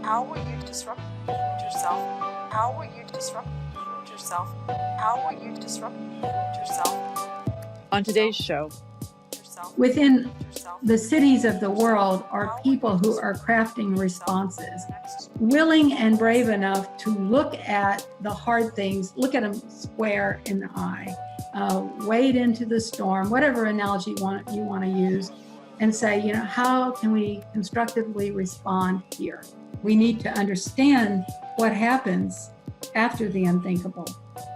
How will you disrupt yourself? How will you disrupt yourself? How will you disrupt yourself? On today's show, within the cities of the world are people who are crafting responses, willing and brave enough to look at the hard things, look at them square in the eye, wade into the storm, whatever analogy you want to use, and say, how can we constructively respond here? We need to understand what happens after the unthinkable,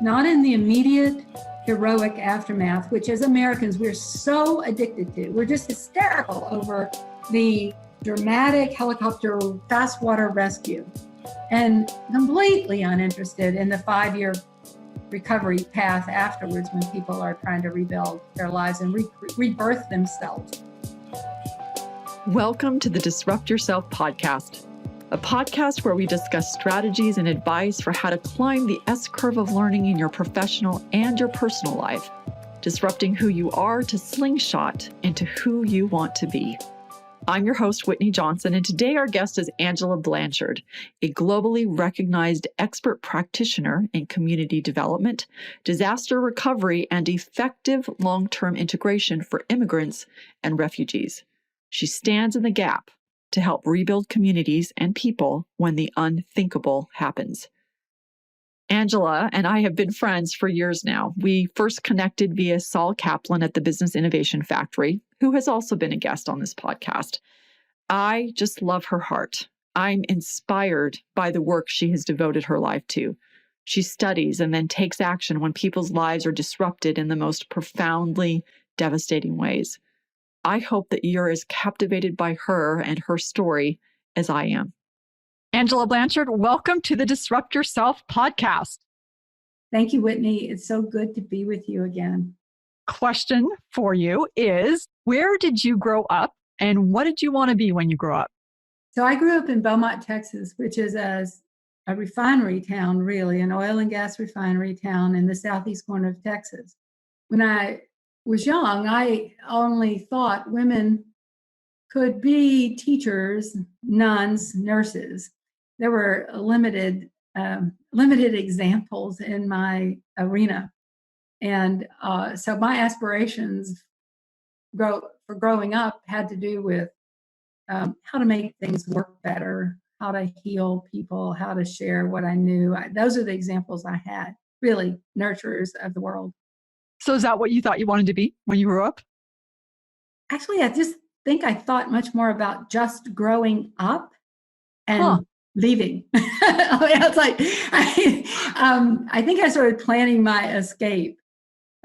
not in the immediate heroic aftermath, which as Americans, we're so addicted to. We're just hysterical over the dramatic helicopter fast water rescue and completely uninterested in the 5-year recovery path afterwards when people are trying to rebuild their lives and rebirth themselves. Welcome to the Disrupt Yourself podcast, a podcast where we discuss strategies and advice for how to climb the S-curve of learning in your professional and your personal life, disrupting who you are to slingshot into who you want to be. I'm your host, Whitney Johnson, and today our guest is Angela Blanchard, a globally recognized expert practitioner in community development, disaster recovery, and effective long-term integration for immigrants and refugees. She stands in the gap to help rebuild communities and people when the unthinkable happens. Angela and I have been friends for years now. We first connected via Saul Kaplan at the Business Innovation Factory, who has also been a guest on this podcast. I just love her heart. I'm inspired by the work she has devoted her life to. She studies and then takes action when people's lives are disrupted in the most profoundly devastating ways. I hope that you're as captivated by her and her story as I am. Angela Blanchard, welcome to the Disrupt Yourself podcast. Thank you, Whitney. It's so good to be with you again. Question for you is, where did you grow up and what did you want to be when you grew up? So I grew up in Beaumont, Texas, which is a refinery town, really, an oil and gas refinery town in the southeast corner of Texas. When I was young, I only thought women could be teachers, nuns, nurses. There were limited examples in my arena. And so my aspirations for growing up had to do with how to make things work better, how to heal people, how to share what I knew. Those are the examples I had, really nurturers of the world. So is that what you thought you wanted to be when you grew up? Actually, I just think I thought much more about just growing up and leaving. It's like, I think I started planning my escape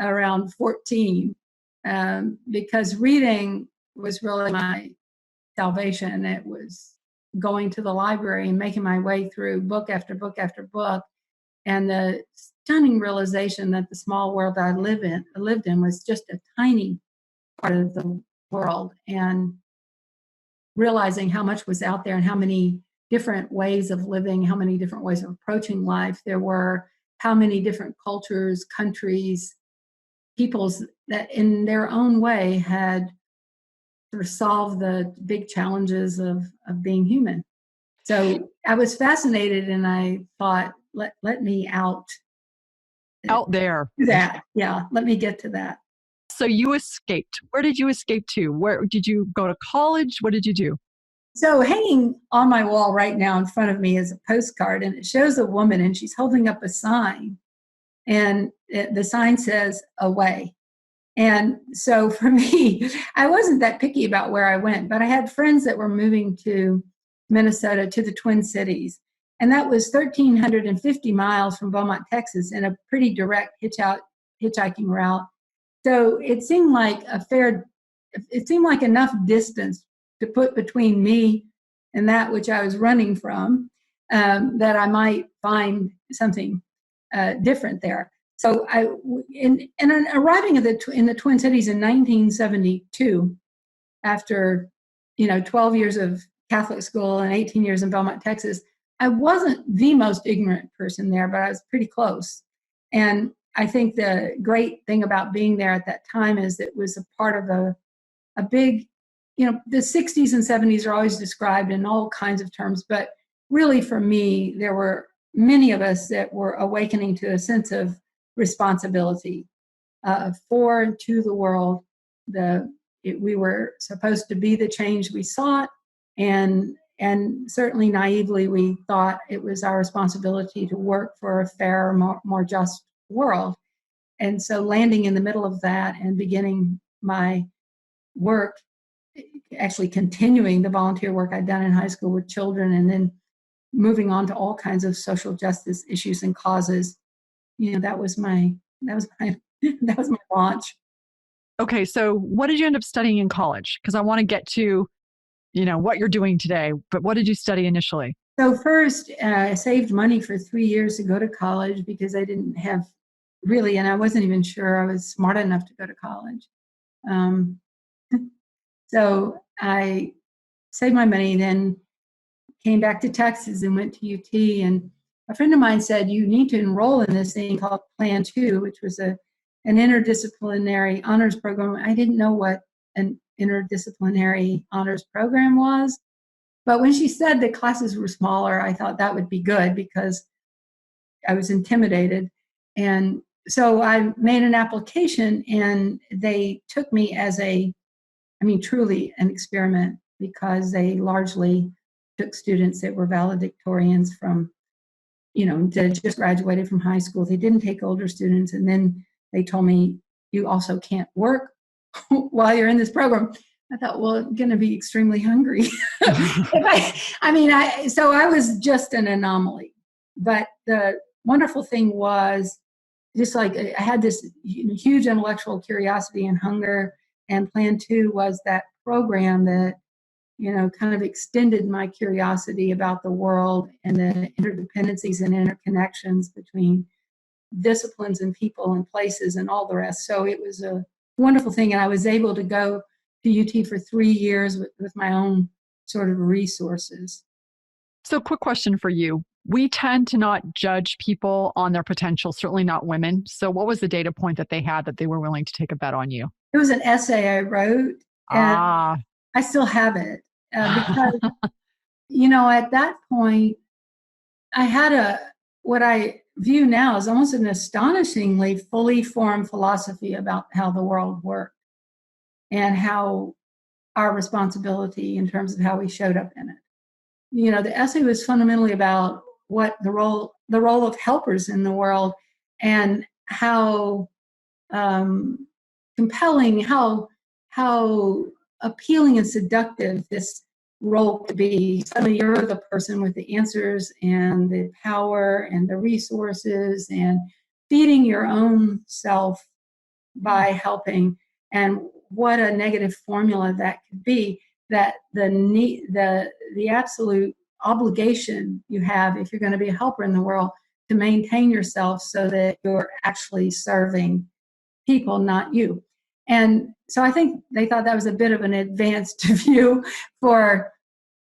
around 14 because reading was really my salvation. It was going to the library and making my way through book after book after book. And the stunning realization that the small world I lived in was just a tiny part of the world, and realizing how much was out there and how many different ways of living, how many different ways of approaching life there were, how many different cultures, countries, peoples that in their own way had sort of solved the big challenges of being human. So I was fascinated and I thought, let me out there. That, yeah, let me get to that. So you escaped. Where did you escape to? Where did you go to college? What did you do? So hanging on my wall right now in front of me is a postcard, and it shows a woman and she's holding up a sign, and the sign says away. And so for me, I wasn't that picky about where I went, but I had friends that were moving to Minnesota, to the Twin Cities. And that was 1,350 miles from Beaumont, Texas, in a pretty direct hitchhiking route. So it seemed like enough distance to put between me and that which I was running from, that I might find something different there. So in arriving in the Twin Cities in 1972, after 12 years of Catholic school and 18 years in Beaumont, Texas, I wasn't the most ignorant person there, but I was pretty close. And I think the great thing about being there at that time is it was a part of a big, the 60s and 70s are always described in all kinds of terms, but really for me, there were many of us that were awakening to a sense of responsibility for and to the world. We were supposed to be the change we sought, and certainly naively we thought it was our responsibility to work for a fairer, more just world. And so landing in the middle of that and beginning my work, actually continuing the volunteer work I'd done in high school with children, and then moving on to all kinds of social justice issues and causes, that was my launch. Okay, so what did you end up studying in college? Because I want to get to, what you're doing today, but what did you study initially? So first, I saved money for 3 years to go to college because I didn't have really, and I wasn't even sure I was smart enough to go to college. So I saved my money, then came back to Texas and went to UT. And a friend of mine said, you need to enroll in this thing called Plan 2, which was an interdisciplinary honors program. I didn't know what an interdisciplinary honors program was. But when she said the classes were smaller, I thought that would be good because I was intimidated. And so I made an application, and they took me as truly an experiment, because they largely took students that were valedictorians from, that just graduated from high school. They didn't take older students. And then they told me, you also can't work while you're in this program. I thought, well, I'm going to be extremely hungry. So I was just an anomaly. But the wonderful thing was, just like I had this huge intellectual curiosity and hunger, and Plan 2 was that program that, kind of extended my curiosity about the world and the interdependencies and interconnections between disciplines and people and places and all the rest. So it was a wonderful thing. And I was able to go to UT for 3 years with my own sort of resources. So quick question for you. We tend to not judge people on their potential, certainly not women. So what was the data point that they had that they were willing to take a bet on you? It was an essay I wrote, and I still have it because, at that point, I had what I view now as almost an astonishingly fully formed philosophy about how the world worked and how our responsibility in terms of how we showed up in it. The essay was fundamentally about what the role of helpers in the world, and how compelling, how appealing and seductive this role could be. Suddenly you're the person with the answers and the power and the resources, and feeding your own self by helping. And what a negative formula that could be, that the absolute obligation you have, if you're going to be a helper in the world, to maintain yourself so that you're actually serving people, not you. And so I think they thought that was a bit of an advanced view for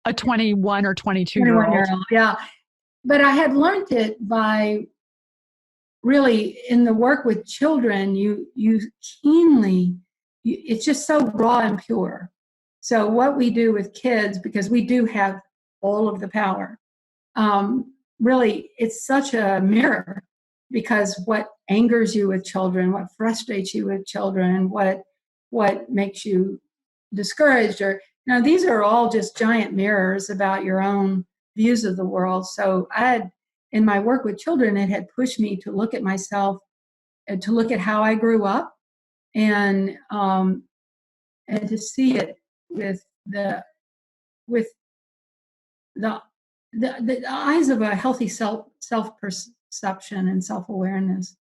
a 21 or 22-year-old. Yeah. But I had learned it by really in the work with children, you keenly, it's just so raw and pure. So what we do with kids, because we do have all of the power, really, it's such a mirror, because what angers you with children, what frustrates you with children, what makes you discouraged, or these are all just giant mirrors about your own views of the world. So in my work with children, it had pushed me to look at myself and to look at how I grew up, and to see it with the eyes of a healthy self-perception and self-awareness.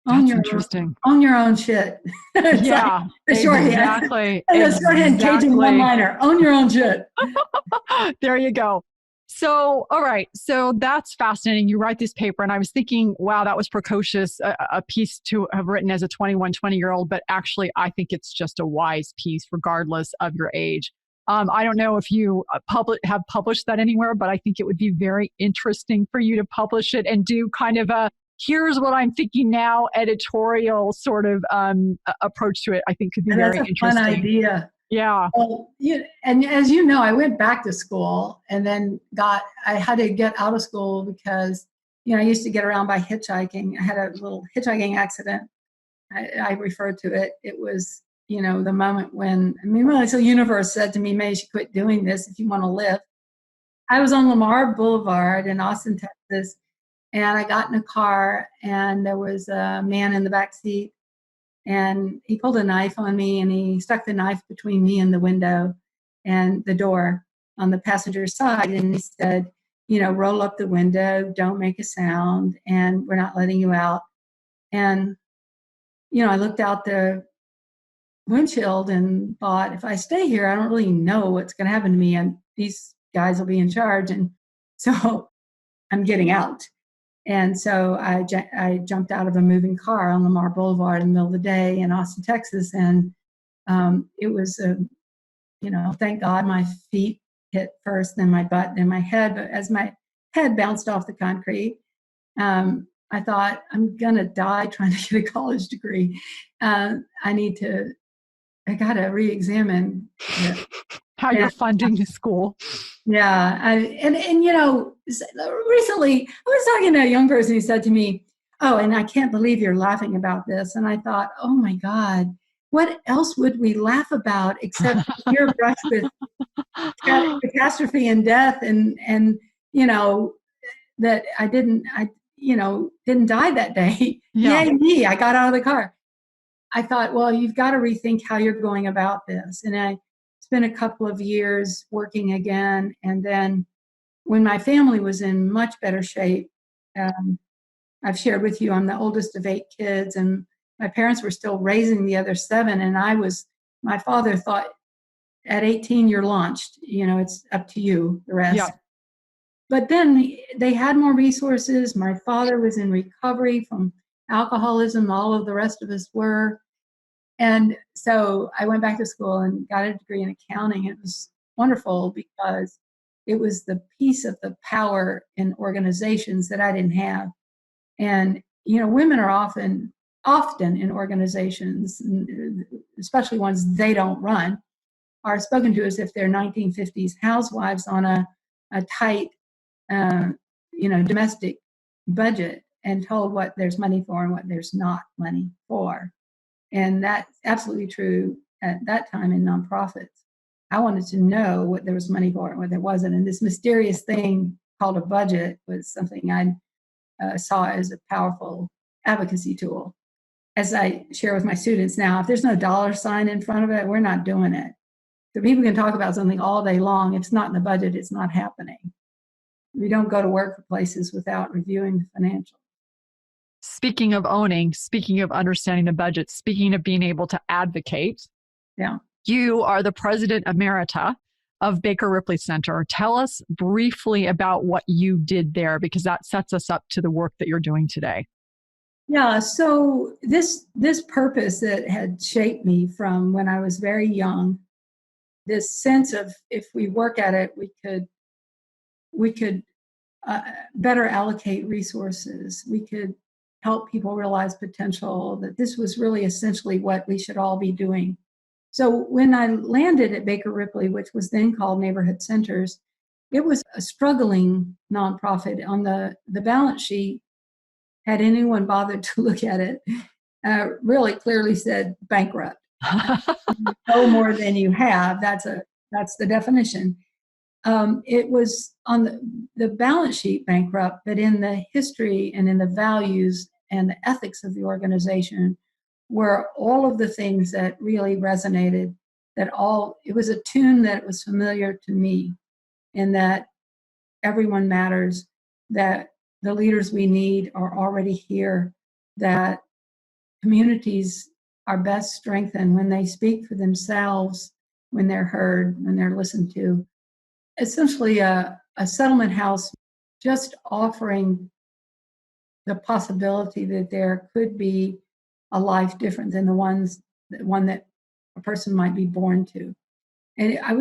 Interesting. Own your own shit. Yeah, exactly. The shorthand caging one-liner. Own your own shit. There you go. So, all right. So that's fascinating. You write this paper, and I was thinking, wow, that was precocious, a piece to have written as a 20-year-old, but actually I think it's just a wise piece regardless of your age. I don't know if you have published that anywhere, but I think it would be very interesting for you to publish it and do kind of a here's what I'm thinking now editorial sort of approach to it. I think could be very interesting. That's a fun idea. Yeah. Well, and as you know, I went back to school and then I had to get out of school because, I used to get around by hitchhiking. I had a little hitchhiking accident. I refer to it. It was, the moment when, really, so the universe said to me, May, you should quit doing this if you want to live. I was on Lamar Boulevard in Austin, Texas, and I got in a car and there was a man in the back seat. And he pulled a knife on me and he stuck the knife between me and the window and the door on the passenger side. And he said, roll up the window, don't make a sound, and we're not letting you out. And, I looked out the windshield and thought, if I stay here, I don't really know what's going to happen to me. And these guys will be in charge. And so I'm getting out. And so I jumped out of a moving car on Lamar Boulevard in the middle of the day in Austin, Texas. And it was, thank God my feet hit first, then my butt, then my head. But as my head bounced off the concrete, I thought, I'm going to die trying to get a college degree. I got to re-examine how you're funding the school. Yeah. Recently I was talking to a young person who said to me, oh, and I can't believe you're laughing about this. And I thought, oh my God, what else would we laugh about except your brush with catastrophe and death and that I didn't die that day. Yeah. Yay me, I got out of the car. I thought, well, you've got to rethink how you're going about this. And I spent a couple of years working again. And then when my family was in much better shape, I've shared with you, I'm the oldest of 8 kids, and my parents were still raising the other 7. And my father thought, at 18, you're launched. It's up to you, the rest. Yeah. But then they had more resources. My father was in recovery from alcoholism. All of the rest of us were. And so I went back to school and got a degree in accounting. It was wonderful because it was the piece of the power in organizations that I didn't have. And, women are often in organizations, especially ones they don't run, are spoken to as if they're 1950s housewives on a tight, domestic budget and told what there's money for and what there's not money for. And that's absolutely true at that time in nonprofits. I wanted to know what there was money for and what there wasn't. And this mysterious thing called a budget was something I saw as a powerful advocacy tool. As I share with my students now, if there's no dollar sign in front of it, we're not doing it. So people can talk about something all day long. If it's not in the budget, it's not happening. We don't go to work for places without reviewing the financials. Speaking of owning, speaking of understanding the budget, speaking of being able to advocate, yeah, you are the president emerita of Baker Ripley Center. Tell us briefly about what you did there, because that sets us up to the work that you're doing today. Yeah, so this purpose that had shaped me from when I was very young, this sense of if we work at it, we could better allocate resources. We could help people realize potential, that this was really essentially what we should all be doing. So when I landed at Baker Ripley, which was then called Neighborhood Centers, it was a struggling nonprofit. On the balance sheet, had anyone bothered to look at it, really clearly said bankrupt. No more than you have. That's the definition. It was on the balance sheet bankrupt, but in the history and in the values and the ethics of the organization were all of the things that really resonated, it was a tune that was familiar to me, in that everyone matters, that the leaders we need are already here, that communities are best strengthened when they speak for themselves, when they're heard, when they're listened to. Essentially a settlement house just offering the possibility that there could be a life different than the one that a person might be born to. And I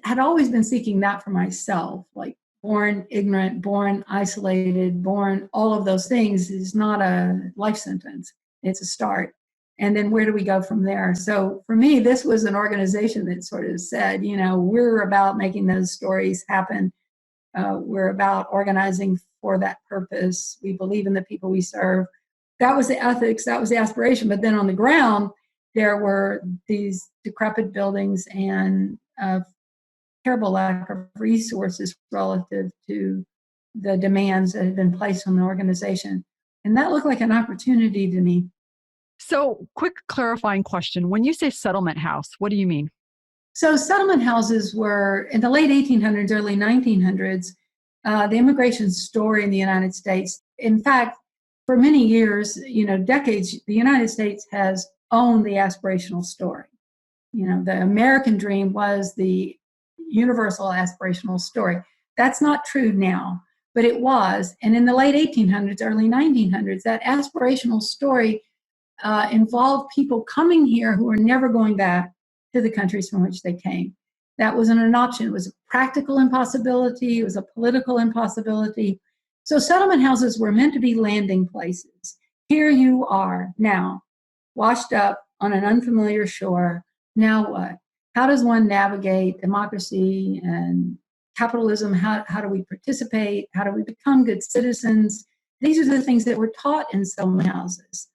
had always been seeking that for myself, like born ignorant, born isolated, born all of those things is not a life sentence. It's a start. And then where do we go from there? So for me, this was an organization that sort of said, we're about making those stories happen. We're about organizing for that purpose. We believe in the people we serve. That was the ethics, that was the aspiration. But then on the ground, there were these decrepit buildings and terrible lack of resources relative to the demands that had been placed on the organization. And that looked like an opportunity to me. So, quick clarifying question. When you say settlement house, what do you mean? So settlement houses were, in the late 1800s, early 1900s, the immigration story in the United States. In fact, for many years, decades, the United States has owned the aspirational story. The American dream was the universal aspirational story. That's not true now, but it was. And in the late 1800s, early 1900s, that aspirational story involved people coming here who were never going back to the countries from which they came. That wasn't an option. It was a practical impossibility. It was a political impossibility. So settlement houses were meant to be landing places. Here you are now, washed up on an unfamiliar shore. Now what? How does one navigate democracy and capitalism? How do we participate? How do we become good citizens? These are the things that were taught in settlement houses.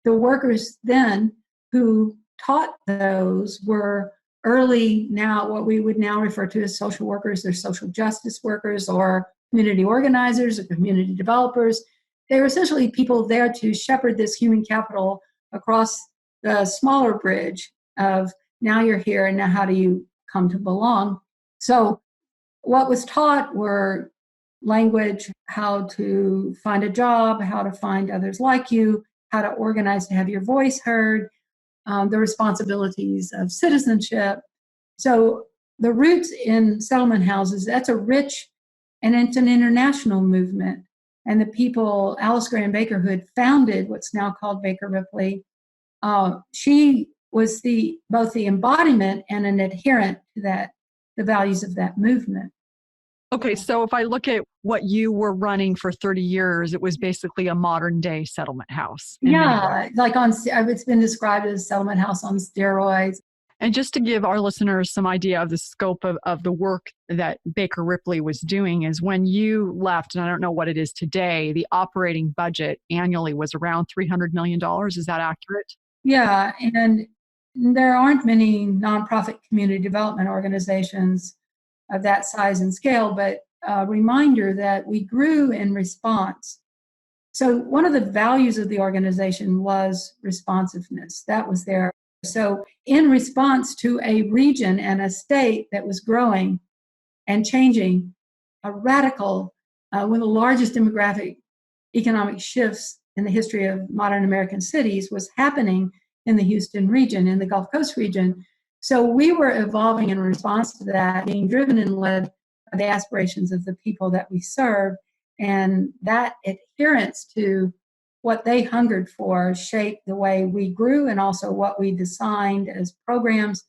The workers then who taught those were early, now what we would now refer to as social workers or social justice workers or community organizers or community developers. They were essentially people there to shepherd this human capital across the smaller bridge of now you're here and now how do you come to belong. So what was taught were language, how to find a job, how to find others like you, how to organize to have your voice heard, the responsibilities of citizenship. So the roots in settlement houses, that's a rich, and it's an international movement. And the people, Alice Graham Baker, who had founded what's now called Baker Ripley, she was both the embodiment and an adherent to the values of that movement. Okay, so if I look at what you were running for 30 years, it was basically a modern day settlement house. Yeah, it's been described as a settlement house on steroids. And just to give our listeners some idea of the scope of the work that Baker Ripley was doing is when you left, and I don't know what it is today, the operating budget annually was around $300 million. Is that accurate? Yeah, and there aren't many nonprofit community development organizations of that size and scale, but a reminder that we grew in response. So one of the values of the organization was responsiveness. That was there. So in response to a region and a state that was growing and changing, a radical, one of the largest demographic economic shifts in the history of modern American cities was happening in the Houston region, in the Gulf Coast region. So we were evolving in response to that, being driven and led by the aspirations of the people that we serve. And that adherence to what they hungered for shaped the way we grew and also what we designed as programs.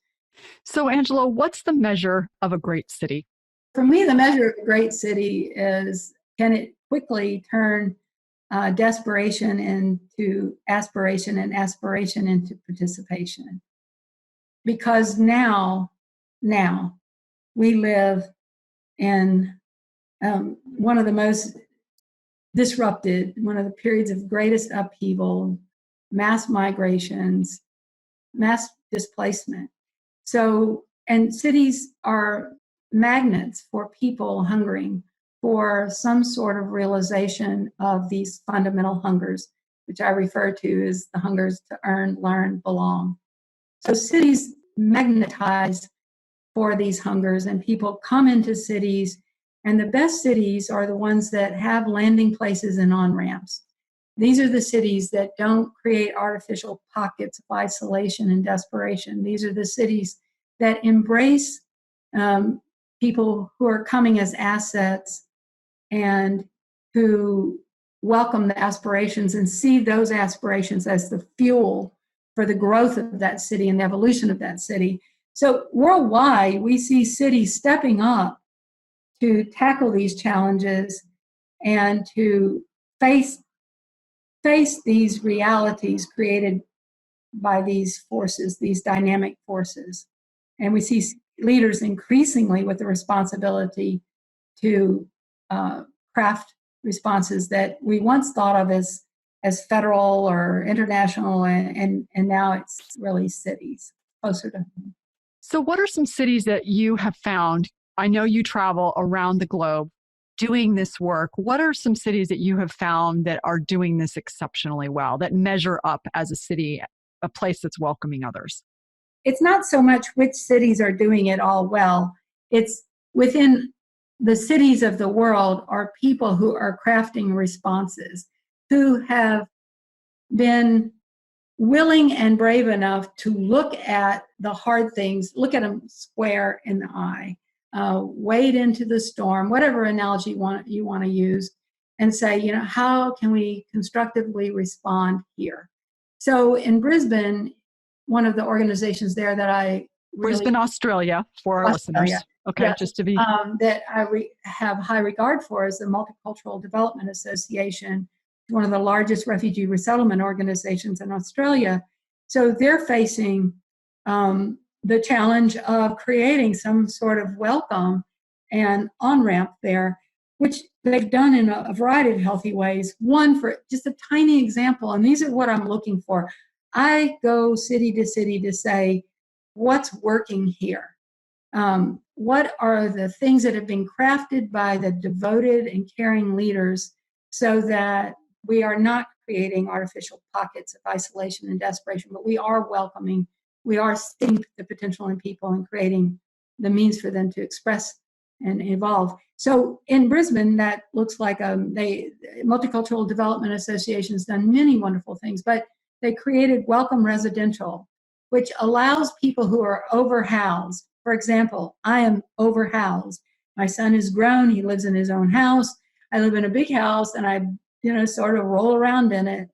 So, Angela, what's the measure of a great city? For me, the measure of a great city is, can it quickly turn desperation into aspiration and aspiration into participation? Because now we live in one of the most disrupted, one of the periods of greatest upheaval, mass migrations, mass displacement. So, and cities are magnets for people hungering for some sort of realization of these fundamental hungers, which I refer to as the hungers to earn, learn, belong. So cities magnetize for these hungers, and people come into cities, and the best cities are the ones that have landing places and on-ramps. These are the cities that don't create artificial pockets of isolation and desperation. These are the cities that embrace people who are coming as assets and who welcome the aspirations and see those aspirations as the fuel for the growth of that city and the evolution of that city. So worldwide, we see cities stepping up to tackle these challenges and to face these realities created by these forces, these dynamic forces. And we see leaders increasingly with the responsibility to craft responses that we once thought of as federal or international, and now it's really cities closer to home. So what are some cities that you have found? I know you travel around the globe doing this work. What are some cities that you have found that are doing this exceptionally well, that measure up as a city, a place that's welcoming others? It's not so much which cities are doing it all well. It's within the cities of the world are people who are crafting responses, who have been willing and brave enough to look at the hard things, look at them square in the eye, wade into the storm, whatever analogy you want to use, and say, how can we constructively respond here? So in Brisbane, one of the organizations there that I really... Brisbane, Australia, for our listeners. Okay, yeah, just to be... that I have high regard for is the Multicultural Development Association, one of the largest refugee resettlement organizations in Australia. So they're facing the challenge of creating some sort of welcome and on-ramp there, which they've done in a variety of healthy ways. One, for just a tiny example, and these are what I'm looking for. I go city to city to say, what's working here? What are the things that have been crafted by the devoted and caring leaders so that we are not creating artificial pockets of isolation and desperation, but we are welcoming, we are seeing the potential in people and creating the means for them to express and evolve. So in Brisbane, that looks like Multicultural Development Association has done many wonderful things, but they created Welcome Residential, which allows people who are overhoused. For example, I am overhoused. My son is grown, he lives in his own house. I live in a big house and I sort of roll around in it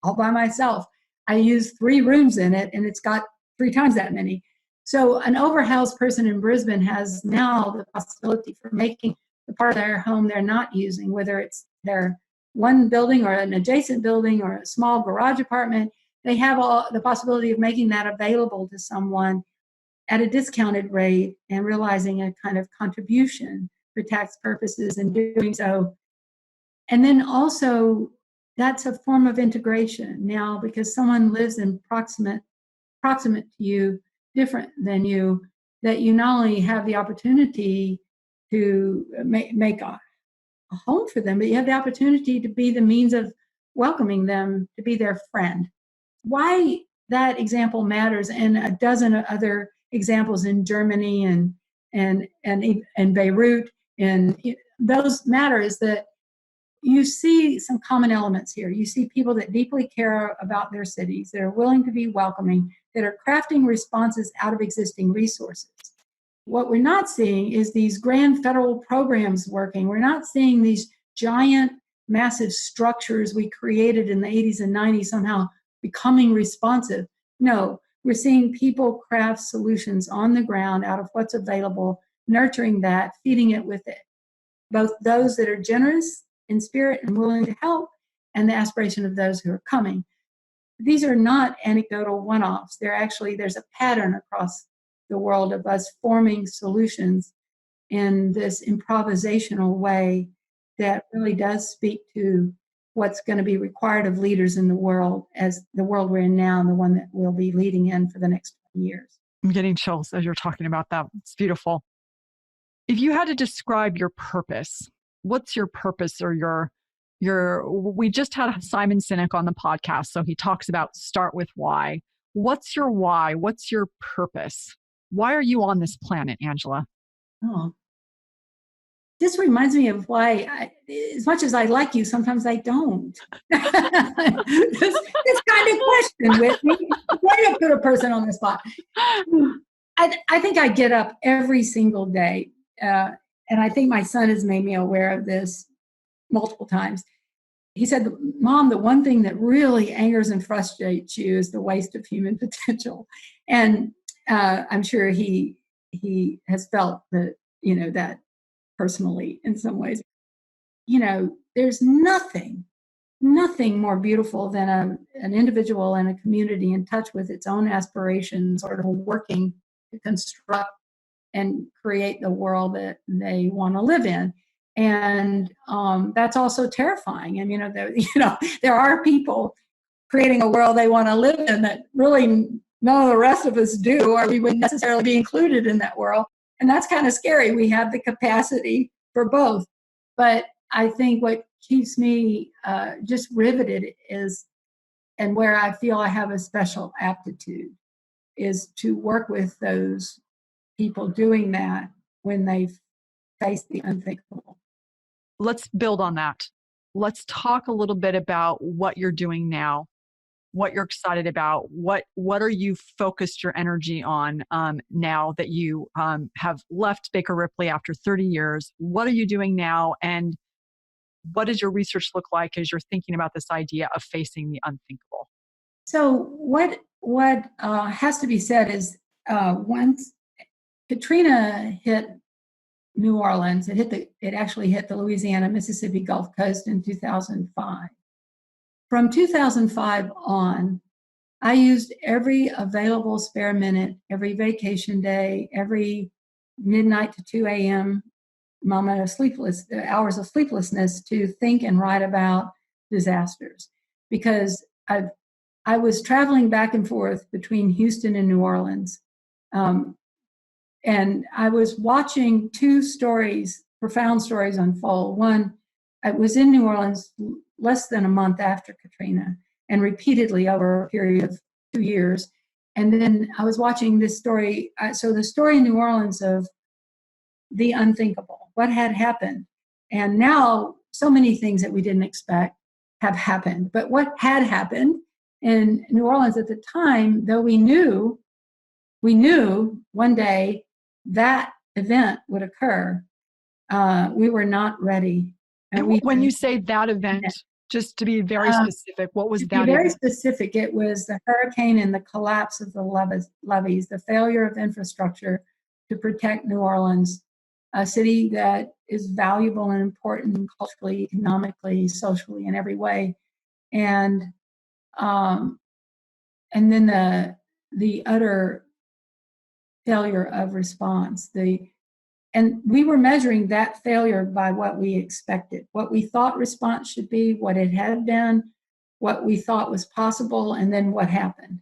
all by myself. I use 3 rooms in it and it's got 3 times that many. So an overhoused person in Brisbane has now the possibility for making the part of their home they're not using, whether it's their one building or an adjacent building or a small garage apartment, they have the possibility of making that available to someone at a discounted rate and realizing a kind of contribution for tax purposes and doing so. And then also, that's a form of integration now because someone lives in proximate to you, different than you, that you not only have the opportunity to make a home for them, but you have the opportunity to be the means of welcoming them, to be their friend. Why that example matters, and a dozen other examples in Germany and Beirut, and those matter is that you see some common elements here. You see people that deeply care about their cities, that are willing to be welcoming, that are crafting responses out of existing resources. What we're not seeing is these grand federal programs working. We're not seeing these giant, massive structures we created in the 80s and 90s somehow becoming responsive. No, we're seeing people craft solutions on the ground out of what's available, nurturing that, feeding it with it. Both those that are generous in spirit and willing to help, and the aspiration of those who are coming. These are not anecdotal one-offs. There's a pattern across the world of us forming solutions in this improvisational way that really does speak to what's going to be required of leaders in the world, as the world we're in now and the one that we'll be leading in for the next 20 years. I'm getting chills as you're talking about that. It's beautiful. If you had to describe your purpose, what's your purpose or we just had Simon Sinek on the podcast, so he talks about start with why. What's your why? What's your purpose? Why are you on this planet, Angela? Oh, this reminds me of why, as much as I like you, sometimes I don't. this kind of question with me. Why do you put a person on the spot? I think I get up every single day, and I think my son has made me aware of this multiple times. He said, Mom, the one thing that really angers and frustrates you is the waste of human potential. And I'm sure he has felt that personally in some ways. There's nothing nothing more beautiful than an individual and a community in touch with its own aspirations, sort of working to construct and create the world that they want to live in. And that's also terrifying. And, there are people creating a world they want to live in that really none of the rest of us do, or we wouldn't necessarily be included in that world. And that's kind of scary. We have the capacity for both. But I think what keeps me just riveted is, and where I feel I have a special aptitude, is to work with those people doing that when they face the unthinkable. Let's build on that. Let's talk a little bit about what you're doing now, what you're excited about, what are you focused your energy on now that you have left Baker Ripley after 30 years? What are you doing now, and what does your research look like as you're thinking about this idea of facing the unthinkable? So what has to be said is once Katrina hit New Orleans, it actually hit the Louisiana, Mississippi Gulf Coast in 2005. From 2005 on, I used every available spare minute, every vacation day, every midnight to 2 a.m. moment of hours of sleeplessness to think and write about disasters. Because I was traveling back and forth between Houston and New Orleans. And I was watching two profound stories unfold. One, I was in New Orleans less than a month after Katrina, and repeatedly over a period of 2 years. And then I was watching this story. So the story in New Orleans of the unthinkable, what had happened. And now so many things that we didn't expect have happened. But what had happened in New Orleans at the time, though we knew one day that event would occur, we were not ready. And when you say that event, just to be very specific, what was that event? Very specific, it was the hurricane and the collapse of the levees, the failure of infrastructure to protect New Orleans, a city that is valuable and important culturally, economically, socially, in every way. And then the utter failure of response. And we were measuring that failure by what we expected, what we thought response should be, what it had been, what we thought was possible, and then what happened.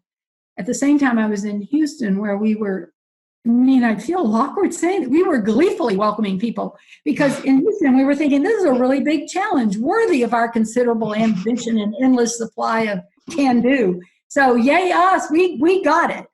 At the same time, I was in Houston, where I feel awkward saying that we were gleefully welcoming people, because in Houston, we were thinking this is a really big challenge, worthy of our considerable ambition and endless supply of can do. So yay us, we got it.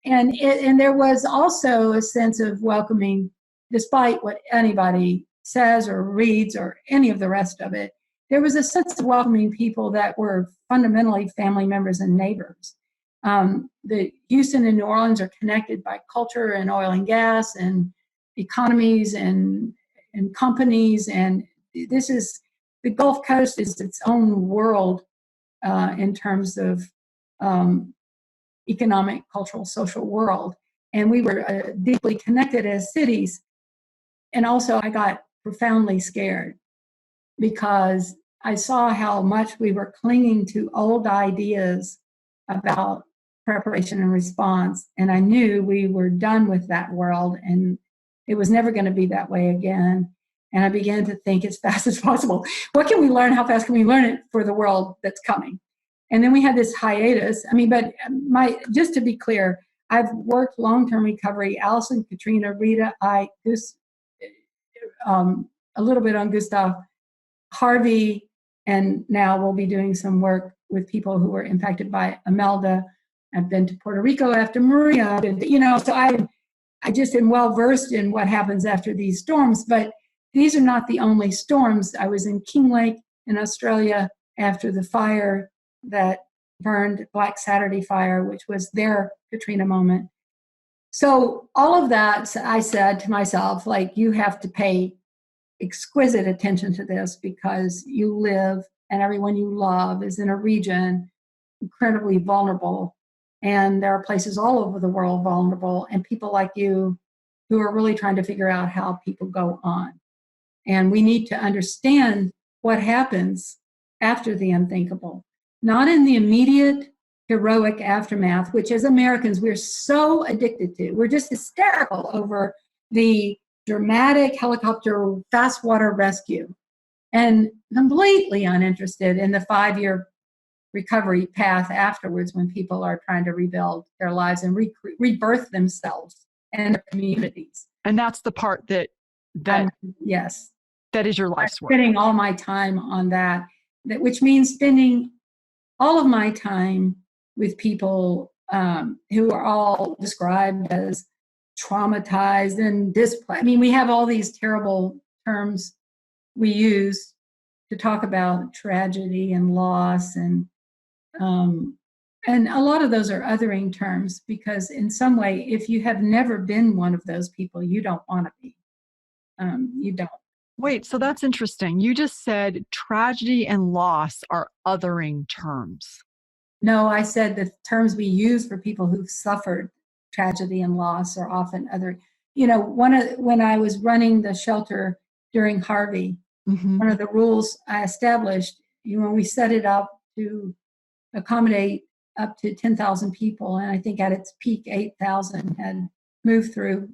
And there was also a sense of welcoming, despite what anybody says or reads or any of the rest of it. There was a sense of welcoming people that were fundamentally family members and neighbors. The Houston and New Orleans are connected by culture and oil and gas and economies and companies. And the Gulf Coast is its own world in terms of economic, cultural, social world. And we were deeply connected as cities. And also I got profoundly scared because I saw how much we were clinging to old ideas about preparation and response. And I knew we were done with that world and it was never going to be that way again. And I began to think as fast as possible, what can we learn? How fast can we learn it for the world that's coming? And then we had this hiatus. Just to be clear, I've worked long-term recovery, Allison, Katrina, Rita, a little bit on Gustav, Harvey, and now we'll be doing some work with people who were impacted by Imelda. I've been to Puerto Rico after Maria, so I just am well versed in what happens after these storms, but these are not the only storms. I was in Kinglake in Australia after the fire that burned, Black Saturday fire, which was their Katrina moment. So all of that, I said to myself, you have to pay exquisite attention to this because you live and everyone you love is in a region incredibly vulnerable. And there are places all over the world vulnerable and people like you who are really trying to figure out how people go on. And we need to understand what happens after the unthinkable, not in the immediate heroic aftermath, which as Americans, we're so addicted to. We're just hysterical over the dramatic helicopter fast water rescue and completely uninterested in the 5-year recovery path afterwards when people are trying to rebuild their lives and rebirth themselves and their communities. And that's the part that yes, that is your life's work. Spending all my time on that, which means spending all of my time with people who are all described as traumatized and displaced. I mean, we have all these terrible terms we use to talk about tragedy and loss, and a lot of those are othering terms, because in some way, if you have never been one of those people, you don't want to be. You don't. Wait, so that's interesting. You just said tragedy and loss are othering terms. No, I said the terms we use for people who've suffered tragedy and loss are often other. You know, when I was running the shelter during Harvey, one of the rules I established, when we set it up to accommodate up to 10,000 people, and I think at its peak 8,000 had moved through.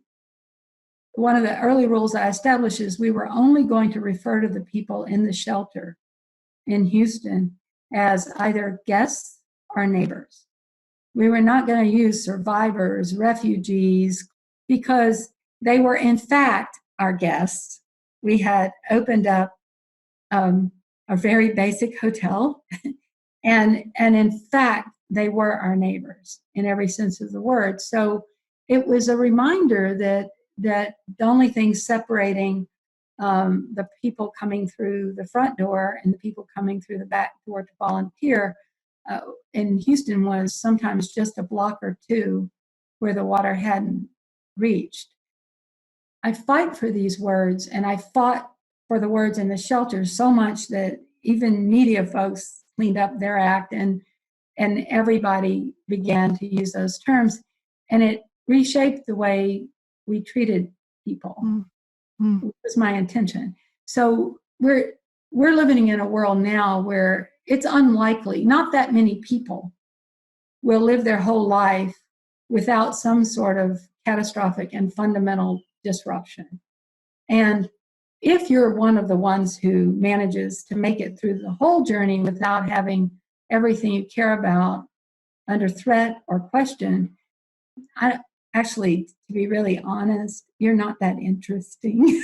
One of the early rules I established is we were only going to refer to the people in the shelter in Houston as either guests or neighbors. We were not going to use survivors, refugees, because they were in fact our guests. We had opened up a very basic hotel, and in fact, they were our neighbors in every sense of the word. So it was a reminder that the only thing separating the people coming through the front door and the people coming through the back door to volunteer in Houston was sometimes just a block or two where the water hadn't reached. I fight for these words, and I fought for the words in the shelter so much that even media folks cleaned up their act, and everybody began to use those terms, and it reshaped the way we treated people. Which was my intention. So we're living in a world now where it's unlikely, not that many people will live their whole life without some sort of catastrophic and fundamental disruption. And if you're one of the ones who manages to make it through the whole journey without having everything you care about under threat or question, actually, to be really honest, you're not that interesting.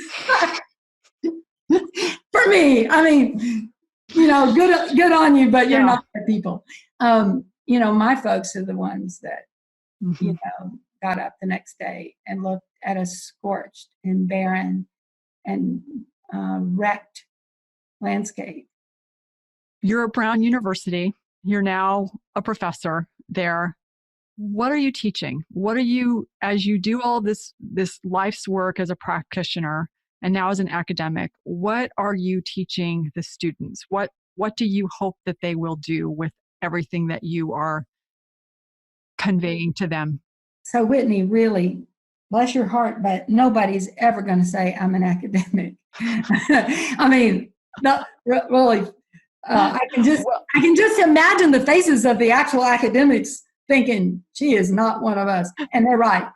For me, I mean, good on you, but you're not the people. My folks are the ones that, got up the next day and looked at a scorched and barren and wrecked landscape. You're at Brown University. You're now a professor there. What are you teaching? What are you, as you do all this life's work as a practitioner and now as an academic, what are you teaching the students? What do you hope that they will do with everything that you are conveying to them? So Whitney, really, bless your heart, but nobody's ever going to say I'm an academic. I mean, not really. I can just imagine the faces of the actual academics thinking she is not one of us, and they're right.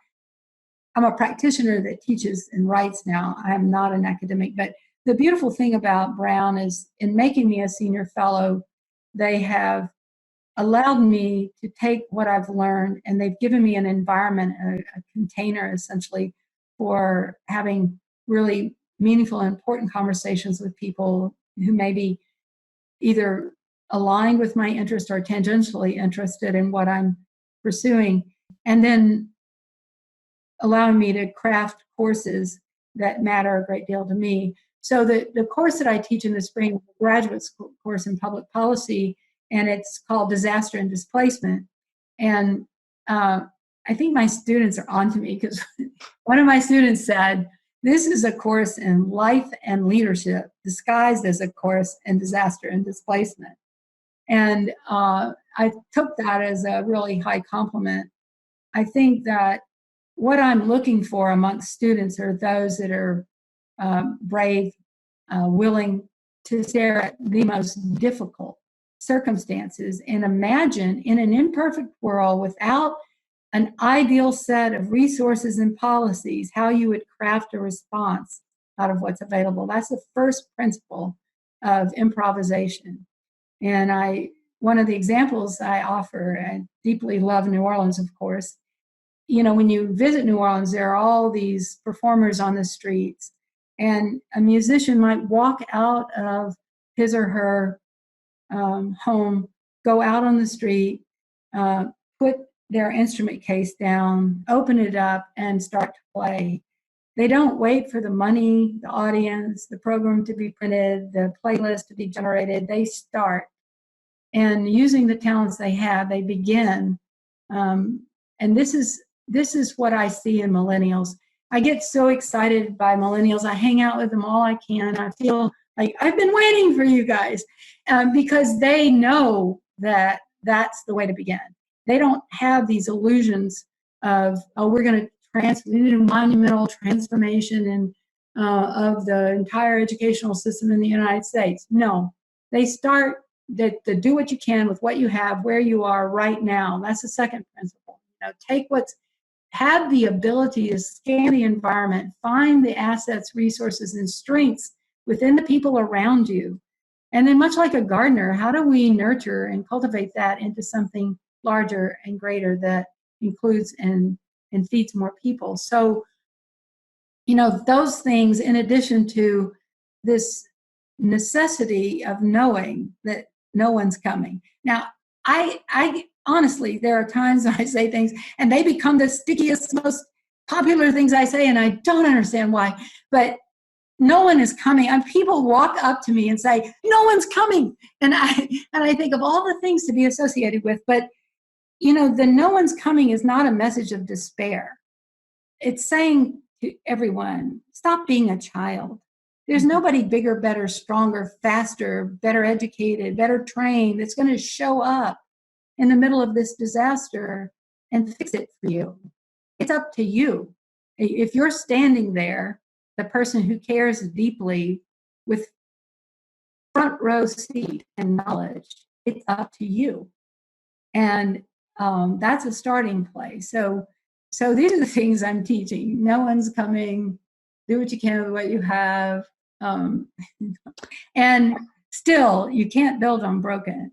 I'm a practitioner that teaches and writes now. I'm not an academic, but the beautiful thing about Brown is in making me a senior fellow, they have allowed me to take what I've learned, and they've given me an environment, a container essentially, for having really meaningful and important conversations with people who may be either aligned with my interest or tangentially interested in what I'm pursuing, and then allowing me to craft courses that matter a great deal to me. So the course that I teach in the spring is a graduate school course in public policy, and it's called Disaster and Displacement. And I think my students are onto me, because one of my students said, this is a course in life and leadership disguised as a course in disaster and displacement. And I took that as a really high compliment. I think that what I'm looking for amongst students are those that are brave, willing to stare at the most difficult circumstances and imagine in an imperfect world without an ideal set of resources and policies, how you would craft a response out of what's available. That's the first principle of improvisation. And one of the examples I offer, I deeply love New Orleans, of course. You know, when you visit New Orleans, there are all these performers on the streets, and a musician might walk out of his or her home, go out on the street, put their instrument case down, open it up, and start to play. They don't wait for the money, the audience, the program to be printed, the playlist to be generated. They start. And using the talents they have, they begin. And this is what I see in millennials. I get so excited by millennials. I hang out with them all I can. I feel like I've been waiting for you guys because they know that that's the way to begin. They don't have these illusions of, oh, we're going to do a monumental transformation of the entire educational system in the United States. No, they start to do what you can with what you have, where you are right now. That's the second principle. You know, have the ability to scan the environment, find the assets, resources, and strengths within the people around you. And then much like a gardener, how do we nurture and cultivate that into something larger and greater that includes and feeds more people? So, you know, those things, in addition to this necessity of knowing that no one's coming. Now, I honestly, there are times I say things and they become the stickiest, most popular things I say, and I don't understand why, but no one is coming. And people walk up to me and say, no one's coming. And I think of all the things to be associated with, but you know, the no one's coming is not a message of despair. It's saying to everyone, stop being a child. There's nobody bigger, better, stronger, faster, better educated, better trained that's going to show up in the middle of this disaster and fix it for you. It's up to you. If you're standing there, the person who cares deeply with front row seat and knowledge, it's up to you. And that's a starting place. So these are the things I'm teaching. No one's coming. Do what you can with what you have. And still, you can't build on broken.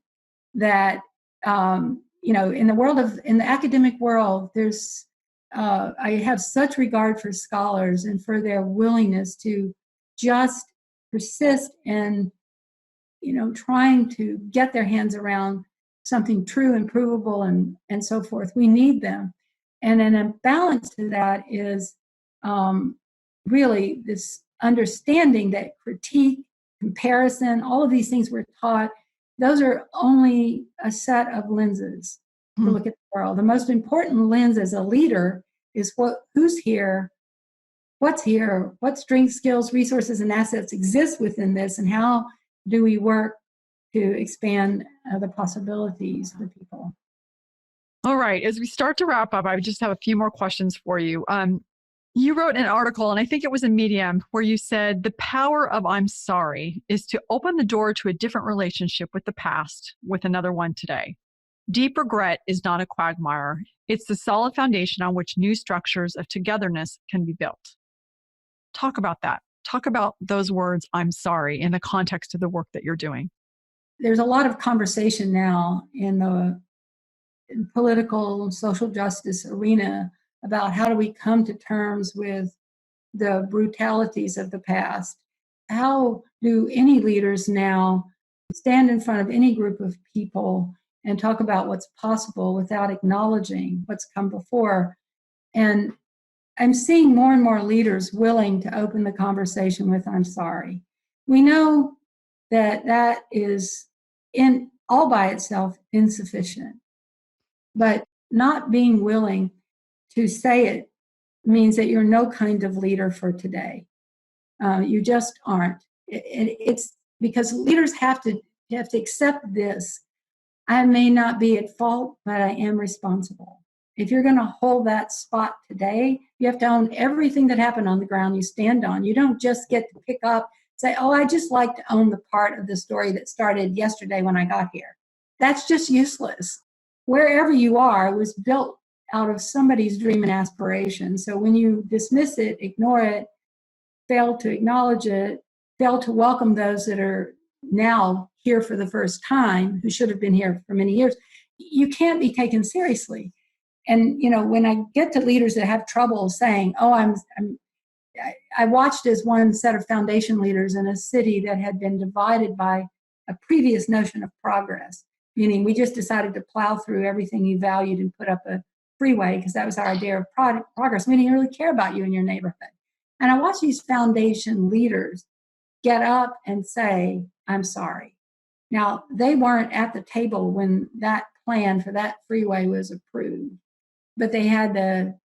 That, you know, in the academic world, I have such regard for scholars and for their willingness to just persist in, you know, trying to get their hands around something true and provable and so forth. We need them. And then a balance to that is really this understanding that critique, comparison, all of these things we're taught, those are only a set of lenses to look at the world. The most important lens as a leader is who's here, what's here, what strengths, skills, resources, and assets exist within this, and how do we work to expand the possibilities for people. All right. As we start to wrap up, I just have a few more questions for you. You wrote an article, and I think it was in Medium, where you said the power of I'm sorry is to open the door to a different relationship with the past, with another one today. Deep regret is not a quagmire. It's the solid foundation on which new structures of togetherness can be built. Talk about that. Talk about those words, I'm sorry, in the context of the work that you're doing. There's a lot of conversation now in the political and social justice arena about how do we come to terms with the brutalities of the past. How do any leaders now stand in front of any group of people and talk about what's possible without acknowledging what's come before? And I'm seeing more and more leaders willing to open the conversation with I'm sorry. We know that is all by itself insufficient, but not being willing to say it means that you're no kind of leader for today. You just aren't. It's because leaders have to accept this. I may not be at fault, but I am responsible. If you're going to hold that spot today, you have to own everything that happened on the ground you stand on. You don't just get to pick up say, oh, I just like to own the part of the story that started yesterday when I got here. That's just useless. Wherever you are, it was built out of somebody's dream and aspiration. So when you dismiss it, ignore it, fail to acknowledge it, fail to welcome those that are now here for the first time, who should have been here for many years, you can't be taken seriously. And, you know, when I get to leaders that have trouble saying, oh, I watched as one set of foundation leaders in a city that had been divided by a previous notion of progress, meaning we just decided to plow through everything you valued and put up a freeway because that was our idea of progress. We didn't really care about you and your neighborhood. And I watched these foundation leaders get up and say, I'm sorry. Now, they weren't at the table when that plan for that freeway was approved, but they had the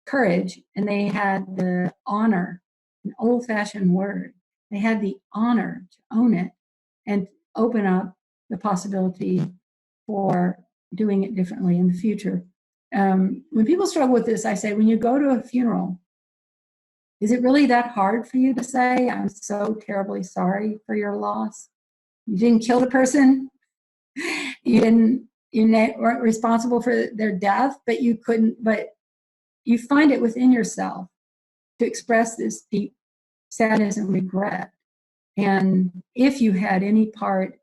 courage and they had the honor, an old-fashioned word. They had the honor to own it and open up the possibility for doing it differently in the future. When people struggle with this, I say, when you go to a funeral, is it really that hard for you to say, I'm so terribly sorry for your loss? You didn't kill the person. You weren't responsible for their death, but you find it within yourself to express this deep sadness and regret. And if you had any part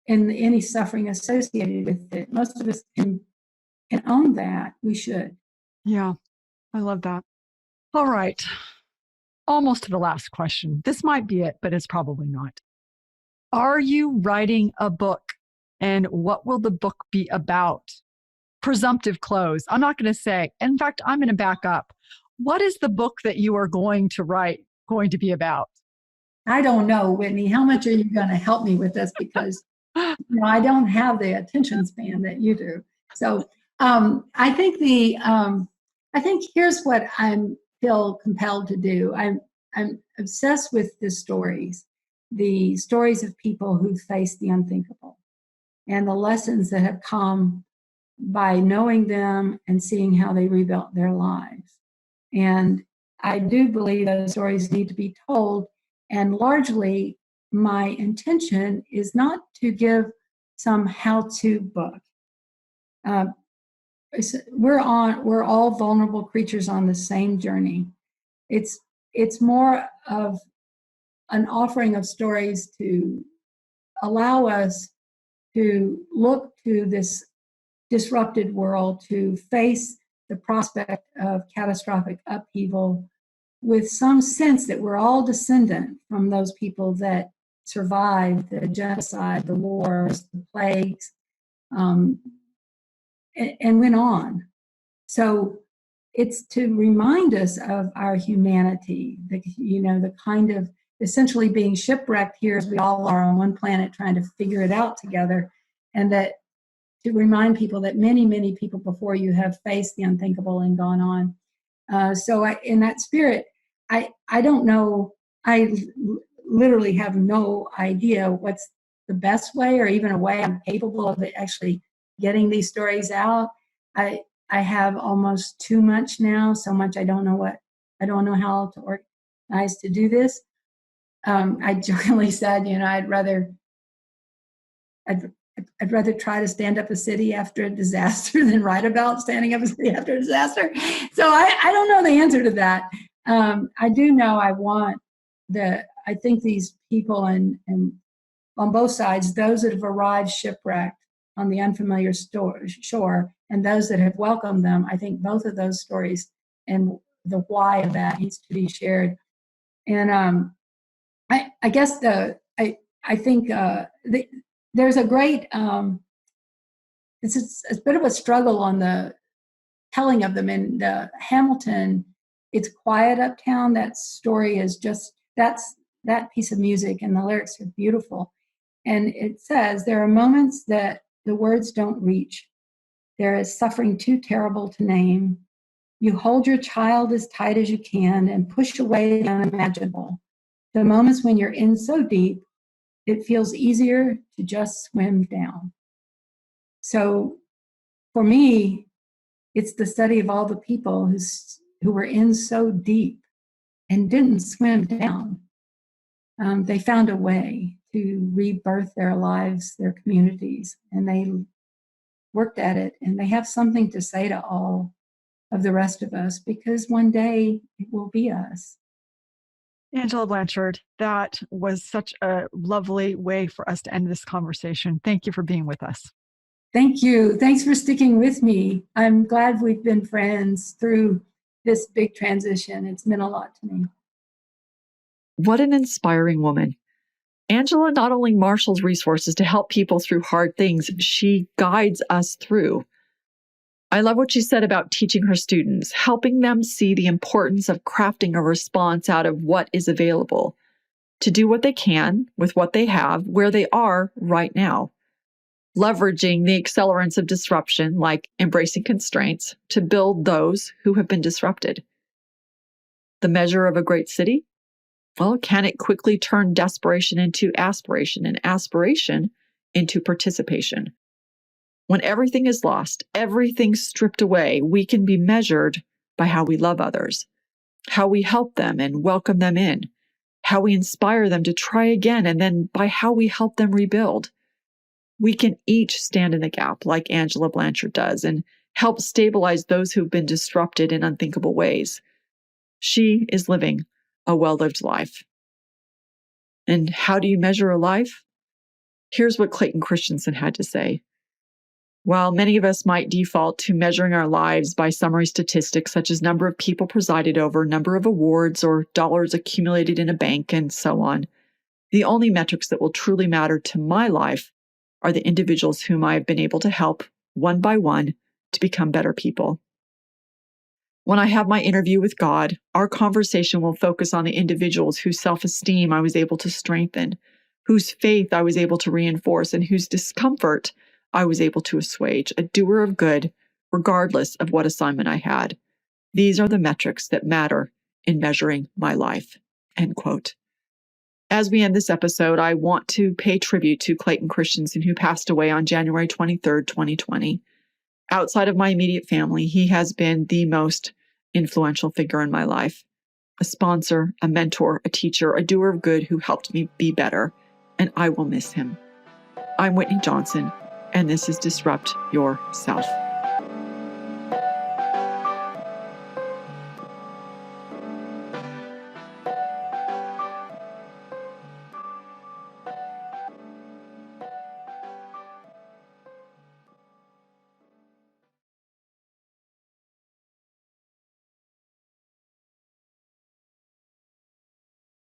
in any suffering associated with it, most of us can own that. We should. Yeah, I love that. All right. Almost to the last question. This might be it, but it's probably not. Are you writing a book? And what will the book be about? Presumptive close. I'm not going to say. In fact, I'm going to back up. What is the book that you are going to write going to be about? I don't know, Whitney. How much are you going to help me with this? Because I don't have the attention span that you do. So I think here's what I feel compelled to do. I'm obsessed with the stories of people who face the unthinkable, and the lessons that have come by knowing them and seeing how they rebuilt their lives. And I do believe those stories need to be told. And largely, my intention is not to give some how-to book. We're all vulnerable creatures on the same journey. It's more of an offering of stories to allow us to look to this disrupted world, to face the prospect of catastrophic upheaval with some sense that we're all descendant from those people that survived the genocide, the wars, the plagues, and went on. So it's to remind us of our humanity, the kind of essentially being shipwrecked here as we all are on one planet trying to figure it out together, and that to remind people that many, many people before you have faced the unthinkable and gone on. So in that spirit, I don't know, I literally have no idea what's the best way or even a way I'm capable of actually getting these stories out. I have almost too much now, so much I don't know how to organize to do this. I jokingly said, I'd rather try to stand up a city after a disaster than write about standing up a city after a disaster. So I don't know the answer to that. I do know I think these people and on both sides, those that have arrived shipwrecked on the unfamiliar shore and those that have welcomed them, I think both of those stories and the why of that needs to be shared. And I guess I think there's a great, it's a bit of a struggle on the telling of them. In Hamilton, It's Quiet Uptown. That story is that's that piece of music, and the lyrics are beautiful. And it says, there are moments that the words don't reach. There is suffering too terrible to name. You hold your child as tight as you can and push away the unimaginable. The moments when you're in so deep, it feels easier to just swim down. So for me, it's the study of all the people who were in so deep and didn't swim down. they found a way to rebirth their lives, their communities, and they worked at it. And they have something to say to all of the rest of us, because one day it will be us. Angela Blanchard, that was such a lovely way for us to end this conversation. Thank you for being with us. Thank you. Thanks for sticking with me. I'm glad we've been friends through this big transition. It's meant a lot to me. What an inspiring woman. Angela not only marshals resources to help people through hard things, she guides us through. I love what she said about teaching her students, helping them see the importance of crafting a response out of what is available, to do what they can with what they have, where they are right now, leveraging the accelerants of disruption, like embracing constraints, to build those who have been disrupted. The measure of a great city? Well, can it quickly turn desperation into aspiration and aspiration into participation? When everything is lost, everything stripped away, we can be measured by how we love others, how we help them and welcome them in, how we inspire them to try again, and then by how we help them rebuild. We can each stand in the gap like Angela Blanchard does and help stabilize those who've been disrupted in unthinkable ways. She is living a well-lived life. And how do you measure a life? Here's what Clayton Christensen had to say. While many of us might default to measuring our lives by summary statistics such as number of people presided over, number of awards, or dollars accumulated in a bank, and so on, the only metrics that will truly matter to my life are the individuals whom I have been able to help one by one to become better people. When I have my interview with God, our conversation will focus on the individuals whose self-esteem I was able to strengthen, whose faith I was able to reinforce, and whose discomfort I was able to assuage, a doer of good, regardless of what assignment I had. These are the metrics that matter in measuring my life. End quote. As we end this episode, I want to pay tribute to Clayton Christensen, who passed away on January 23rd, 2020. Outside of my immediate family, he has been the most influential figure in my life. A sponsor, a mentor, a teacher, a doer of good who helped me be better, and I will miss him. I'm Whitney Johnson, and this is Disrupt Yourself.